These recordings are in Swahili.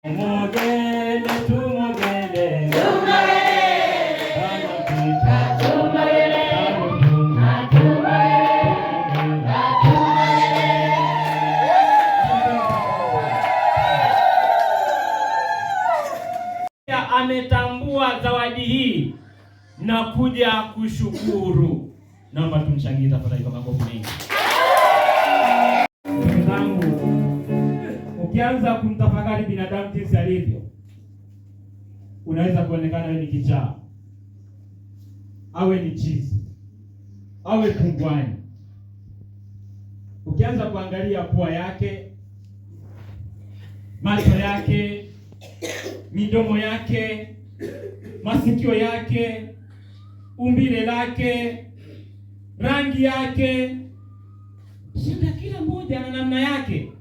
Tumogele, tumogele, ametambua zawadi hii na kuja kushukuru. Naomba tumshangilie tafadhali kwa makofi mengi. Ukianza kumtafakari binadamu jinsi alivyo, unaweza kuonekana wewe ni kichaa, awe ni chizi, awe kungwani. Ukianza kuangalia pua yake, macho yake, midomo yake, masikio yake, umbile lake, rangi yake, shida kila mmoja na namna yake.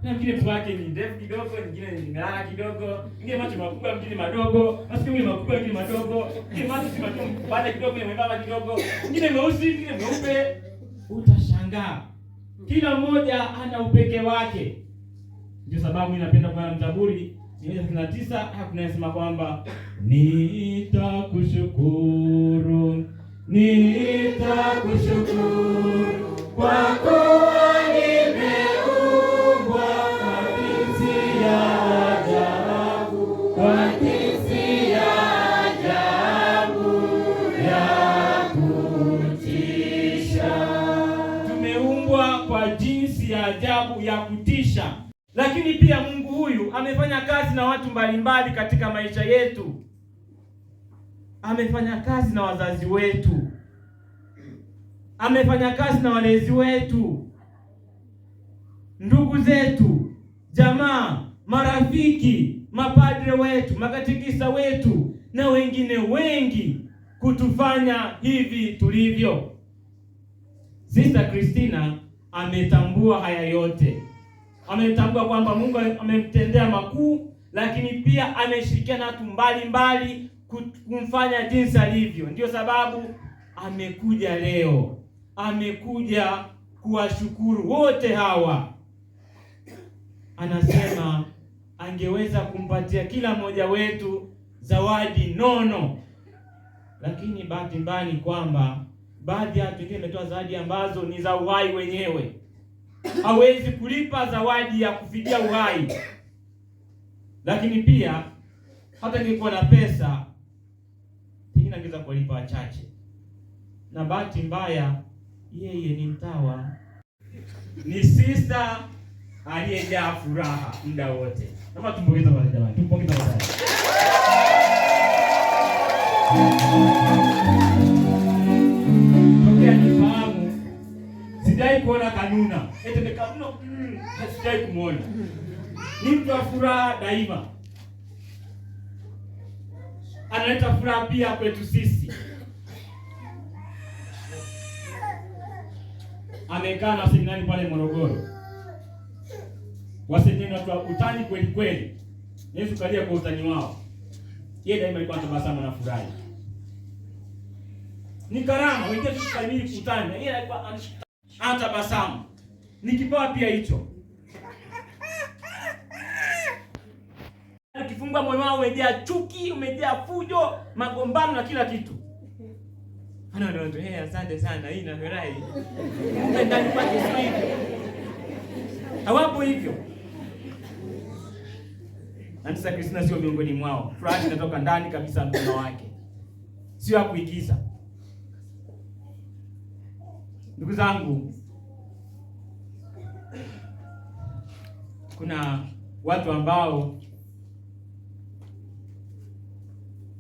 Na mwingine pua yake ni ndefu kidogo, mwingine ni ngara kidogo, mwingine macho makubwa, mwingine madogo, masikio makubwa, mwingine madogo, mwingine macho si makubwa, baada kidogo ni mwembamba kidogo, mwingine mweusi, mwingine mweupe. Utashangaa. Kila mmoja ana upekee wake. Ndio sababu ninapenda kwa Zaburi 139 kunasema kwamba nitakushukuru, nitakushukuru kwa kuwa nimeumbwa kwa jinsi ya ajabu, kwa jinsi ya ajabu ya kutisha. Tumeumbwa kwa jinsi ya ajabu ya kutisha. Lakini pia Mungu huyu amefanya kazi na watu mbalimbali katika maisha yetu. Amefanya kazi na wazazi wetu. Amefanya kazi na walezi wetu, ndugu zetu, jamaa, marafiki, mapadre wetu, makatekista wetu na wengine wengi kutufanya hivi tulivyo. Sister Christina ametambua haya yote. Ametambua kwamba Mungu amemtendea makuu, lakini pia ameshirikiana na watu mbalimbali kumfanya jinsi alivyo. Ndio sababu amekuja leo. Amekuja kuwashukuru wote hawa. Anasema angeweza kumpatia kila mmoja wetu zawadi nono. Lakini bahati mbaya ni kwamba baadhi ya watu wengine wametoa zawadi ambazo ni za uhai wenyewe. Hawezi kulipa zawadi ya kufidia uhai. Lakini pia hata ningekuwa na pesa, pengine angeweza kulipa wachache. Na bahati mbaya yeye ni mtawa. Ni sister aliyejaa furaha muda wote. Kama tumpongeze wale jamani. Tumpongeze wale. Tokea nifahamu, sijai kuona Kanuna. Eti ni Kanuna, sijai kumuona. Ni mtu wa furaha daima. Analeta furaha pia kwetu sisi. Amekaa na seminari pale Morogoro. Waseminari watu wa utani kweli kweli. Yesu kalia kwa utani wao. Yeye daima alikuwa anatabasamu na furahi. Ni karama, wengine tusikabili kutani. Yeye alikuwa anatabasamu. Ni kipawa pia hicho. Ukifungua moyo wao umejaa chuki, umejaa fujo, magombano na kila kitu. Ndio, asante sana. Hii nafurahi. Mungu ndani kwake sio hivyo. Hawapo hivyo. Na Sister Christina sio miongoni mwao. Furaha inatoka ndani kabisa mkono wake. Sio ya kuigiza. Ndugu zangu, kuna watu ambao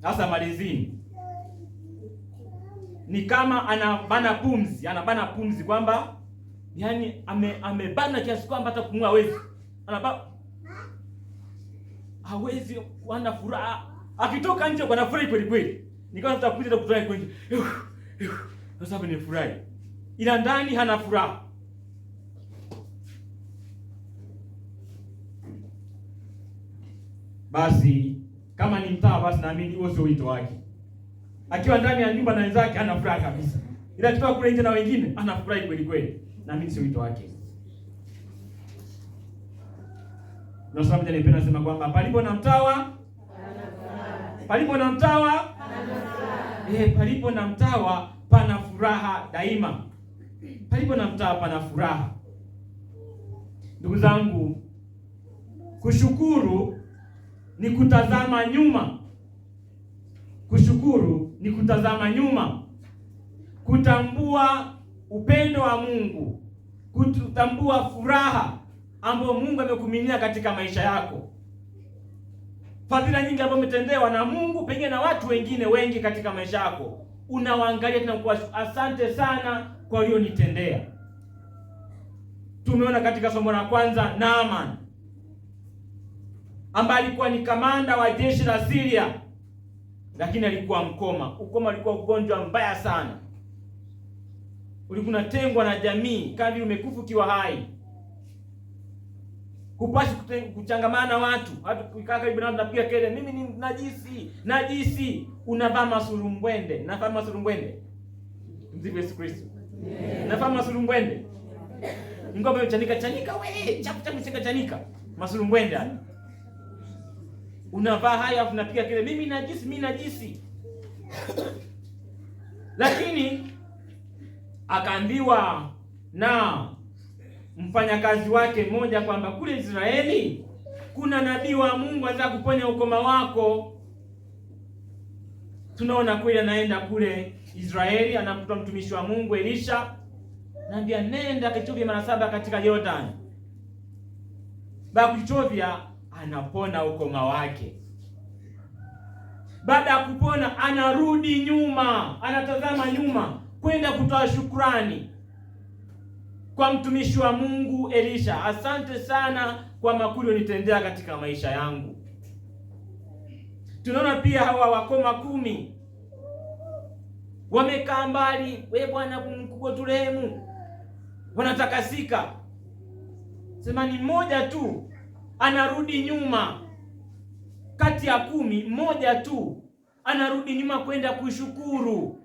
sasa malizini ni kama anabana pumzi kwamba yani amebana kiasi kwamba hata kumua hawezi. Hawezi kuana furaha. Akitoka nje kwa furaha kweli kweli. Nikawa nitakuja kufurahi kweli. Kwa sababu ni furahi. Ila ndani hana furaha. Basi kama ni mtaa, basi naamini huo sio wito wake. Akiwa ndani ya nyumba na wenzake hana furaha kabisa. Ila akitoka kule nje na wengine anafurahi kweli kweli. Naamini sio wito wake. Ndio sababu nilipenda nasema kwamba palipo na mtawa palipo na mtawa palipo na mtawa pana furaha daima. Palipo na mtawa pana furaha. Ndugu zangu, kushukuru ni kutazama nyuma. Kushukuru ni kutazama nyuma, kutambua upendo wa Mungu, kutambua furaha ambayo Mungu amekuminia katika maisha yako, fadhila nyingi ambazo umetendewa na Mungu, pengine na watu wengine wengi katika maisha yako. Unawaangalia tena kwa asante sana kwa ulionitendea. Tumeona katika somo la kwanza Naaman ambaye alikuwa ni kamanda wa jeshi la Syria, lakini alikuwa mkoma. Ukoma alikuwa ugonjwa mbaya sana, ulikuwa unatengwa na jamii kama vile umekufa ukiwa hai. Hupasi kuchangamana na watu, hata ukikaa karibu nao unapiga kelele, mimi ni najisi. Unavaa masurumbwende. Navaa masurumbwende. Msifu Yesu Kristo. Navaa masurumbwende. Ngombe chanika wewe, chapu chanika. Masurumbwende haya. Unavaa haya afu unapiga kelele, mimi najisi. Lakini akaambiwa na mfanyakazi wake mmoja kwamba kule Israeli kuna nabii wa Mungu anataka kuponya ukoma wako. Tunaona kweli anaenda kule Israeli, anakuta mtumishi wa Mungu Elisha, naambia nenda kachovya mara 7 katika Jordan. Baada ya kuchovya anapona ukoma wake. Baada ya kupona anarudi nyuma, anatazama nyuma kwenda kutoa shukrani kwa mtumishi wa Mungu Elisha. Asante sana kwa makuu unitendea katika maisha yangu. Tunaona pia hawa wakoma 10 wamekaa mbali, wewe Bwana mkubwa turehemu, wanatakasika. Sema ni mmoja tu anarudi nyuma kati ya 10, mmoja tu anarudi nyuma kwenda kushukuru.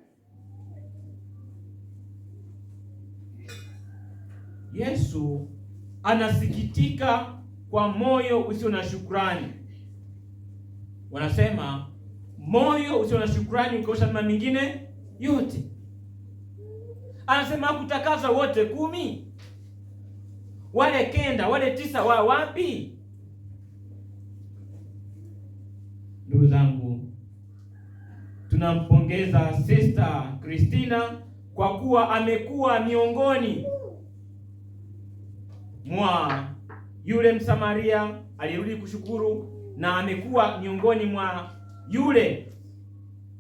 Yesu anasikitika kwa moyo usio na shukrani. Wanasema moyo usio na shukrani ukaosha mema mingine yote. Anasema hakutakaza wote 10, wale 9, wale 9 wa wapi? Ndugu zangu, tunampongeza Sister Christina kwa kuwa amekuwa miongoni mwa yule Msamaria alirudi kushukuru, na amekuwa miongoni mwa yule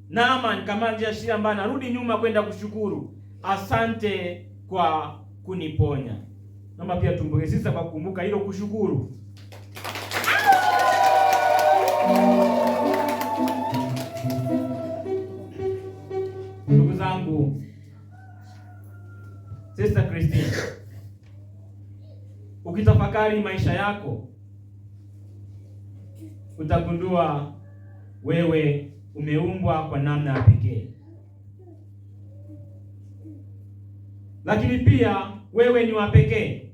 Naaman kama jeshi ambaye anarudi nyuma kwenda kushukuru. Asante kwa kuniponya. Naomba pia tumpongeze sasa kwa kukumbuka hilo kushukuru. Ndugu zangu, Sister Christine, ukitafakari maisha yako utagundua wewe umeumbwa kwa namna ya pekee, lakini pia wewe ni wa pekee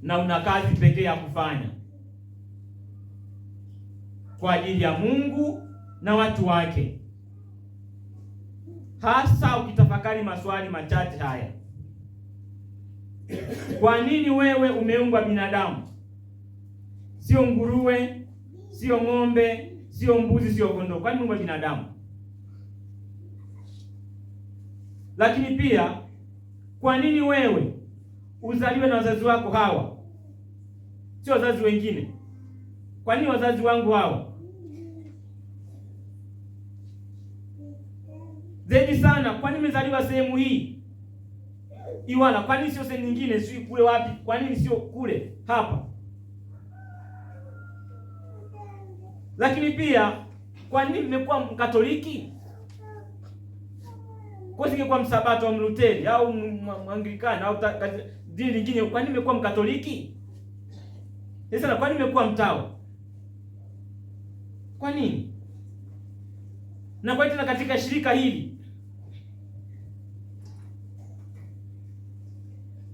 na una kazi pekee ya kufanya kwa ajili ya Mungu na watu wake. Hasa ukitafakari maswali machache haya. Kwa nini wewe umeumbwa binadamu? Sio nguruwe, sio ng'ombe, sio mbuzi, sio kondoo. Kwa nini umeumbwa binadamu? Lakini pia kwa nini wewe uzaliwe na wazazi wako hawa, sio wazazi wengine? Kwa nini wazazi wangu hawa? Zaidi sana, kwa nini nimezaliwa sehemu hii Iwala? Kwa nini sio sehemu nyingine? Sio kule wapi? Kwa nini sio kule? Hapa. Lakini pia kwa nini nimekuwa Mkatoliki? Kwa nini nimekuwa Msabato au Mluteri au Mwanglikana au dini nyingine? Kwa nini nimekuwa Mkatoliki? Sasa kwa nini nimekuwa mtawa? Kwa nini? Na kwa nini katika shirika hili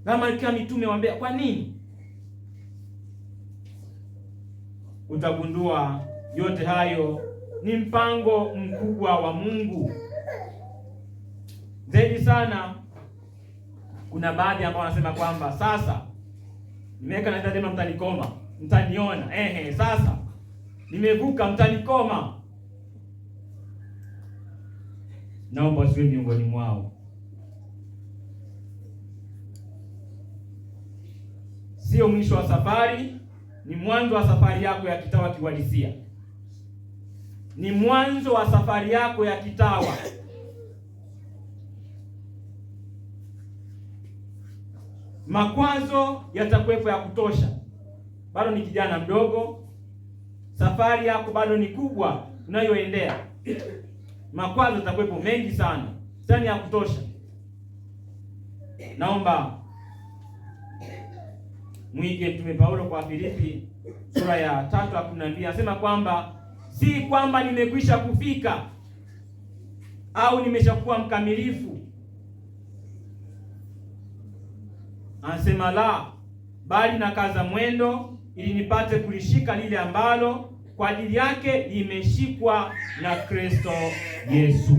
kama ikiwa mitume waambia kwa nini? utagundua yote hayo ni mpango mkubwa wa Mungu. Zaidi sana, kuna baadhi ambao wanasema kwamba sasa nimeweka na ndio mtanikoma, mtaniona. Sasa nimevuka, mtanikoma. Naomba usiwe miongoni mwao. Sio mwisho wa safari, ni mwanzo wa safari yako ya kitawa kiuhalisia. Ni mwanzo wa safari yako ya kitawa. Makwazo yatakuwepo ya kutosha. Bado ni kijana mdogo, safari yako bado ni kubwa unayoendea. Makwazo yatakuwepo mengi sana, sana ya kutosha. Naomba mwige Mtume Paulo kwa Filipi sura ya 3:12, anasema kwamba si kwamba nimekwisha kufika au nimeshakuwa mkamilifu. Anasema la, bali nakaza mwendo ili nipate kulishika lile ambalo kwa ajili yake limeshikwa na Kristo Yesu.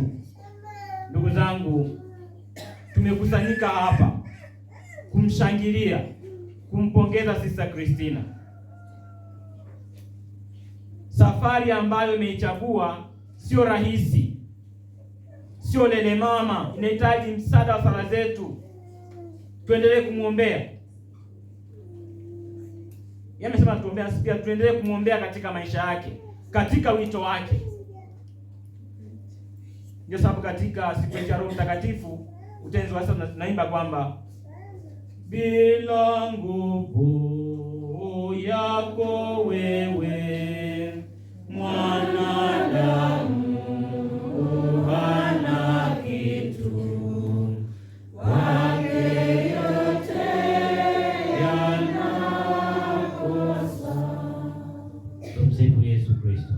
Ndugu zangu, tumekusanyika hapa kumshangilia, kumpongeza Sister Christina. Safari ambayo imeichagua sio rahisi, sio lele mama, inahitaji msaada wa sala zetu. Tuendelee kumwombea. Yeye amesema tuombea, pia tuendelee kumwombea katika maisha yake, katika wito wake. Ndio sababu katika siku ya Roho Mtakatifu utenzi wa sasa tunaimba kwamba bila nguvu yako wewe mwanadamu hana kitu, wake yote yanakosa. Tumsifu Yesu Kristo.